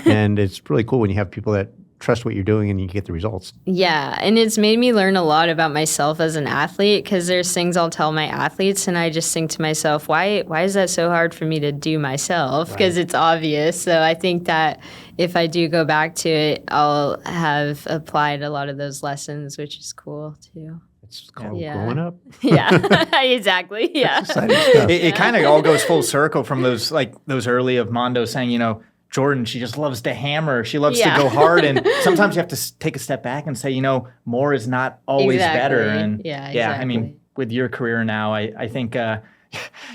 And it's really cool when you have people that trust what you're doing and you get the results. Yeah, and it's made me learn a lot about myself as an athlete, because there's things I'll tell my athletes and I just think to myself, why is that so hard for me to do myself? Because it's obvious. So I think that if I do go back to it, I'll have applied a lot of those lessons, which is cool too. It's called growing up. Yeah, exactly. Yeah. That's exciting stuff. It kind of all goes full circle from those early of Mondo saying, you know, Jordan, she just loves to hammer. She loves to go hard. And sometimes you have to take a step back and say, you know, more is not always better. And exactly. I mean, with your career now, I think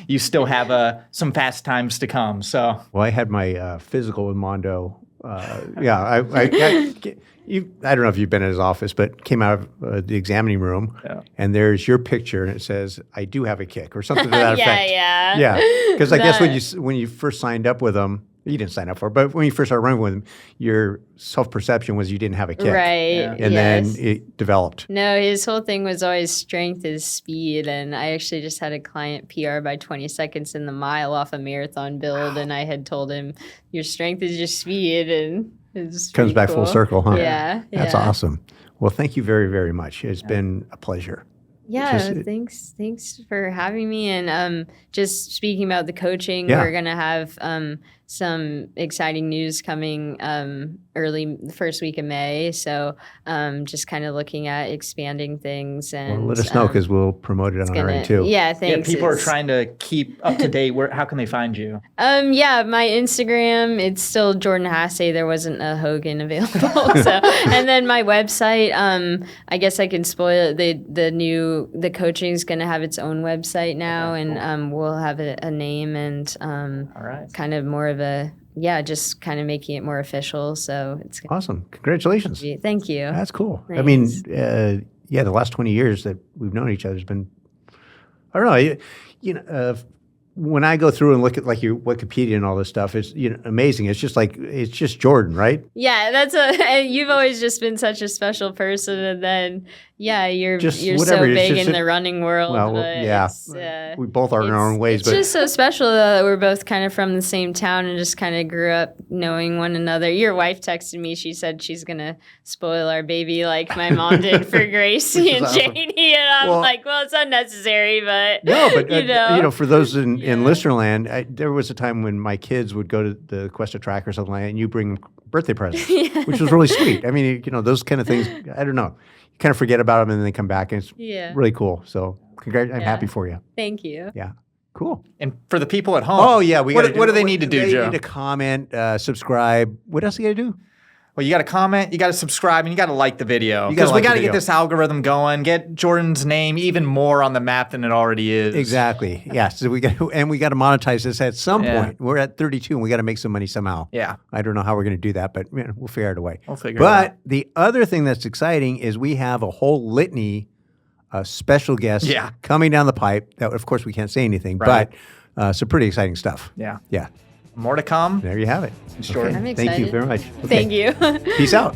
you still have some fast times to come. So, well, I had my physical with Mondo. I don't know if you've been in his office, but came out of the examining room, and there's your picture, and it says, "I do have a kick," or something to that effect. Yeah. Because I guess when you first signed up with him, you didn't sign up for it, but when you first started running with him, your self-perception was you didn't have a kick. Right. And then it developed. No, his whole thing was always strength is speed. And I actually just had a client PR by 20 seconds in the mile off a marathon build. And I had told him, your strength is your speed. And it's comes back full circle, huh? Yeah. That's awesome. Well, thank you very, very much. It's been a pleasure. Yeah, thanks for having me. And just speaking about the coaching, we're going to have some exciting news coming early the first week of May. So just kind of looking at expanding things. And let us know, because we'll promote it on our end too. Yeah, thanks. Yeah, people are trying to keep up to date. How can they find you? Yeah, my Instagram, it's still Jordan Hasay. There wasn't a Hogan available. And then my website, I guess I can spoil it. The coaching is going to have its own website now, and we'll have a name and kind of more of just kind of making it more official. So it's awesome. Congratulations. Thank you. That's cool. Thanks. I mean, the last 20 years that we've known each other has been, I don't know, when I go through and look at like your Wikipedia and all this stuff, it's amazing. It's just Jordan, right? Yeah, you've always just been such a special person, and then you're so big in the running world. Well, we both are in our own ways. It's just so special though, that we're both kind of from the same town and just kind of grew up knowing one another. Your wife texted me; she said she's gonna spoil our baby like my mom did for Gracie and Janie, and I'm like, well, it's unnecessary, but no, but for those in Listerland, there was a time when my kids would go to the Questa track or something like that, and you bring birthday presents, which was really sweet. I mean, those kind of things. I don't know. You kind of forget about them, and then they come back, and it's really cool. So, I'm happy for you. Thank you. Yeah. Cool. And for the people at home, what do they need to do, Joe? They need to comment, subscribe. What else do you got to do? Well, you got to comment, you got to subscribe, and you got to like the video. You gotta Because we like the got to get video. this algorithm going, get Jordan's name even more on the map than it already is. Exactly. Yeah. So we got to monetize this at some Yeah. point. We're at 32 and we got to make some money somehow. Yeah. I don't know how we're going to do that, but we'll figure out a way. We'll figure it out. But the other thing that's exciting is we have a whole litany of special guests Yeah. coming down the pipe. That, of course, we can't say anything, Right. but some pretty exciting stuff. Yeah. Yeah. More to come. There you have it. Jordan. I'm Thank you excited. very much. Thank you. Peace out.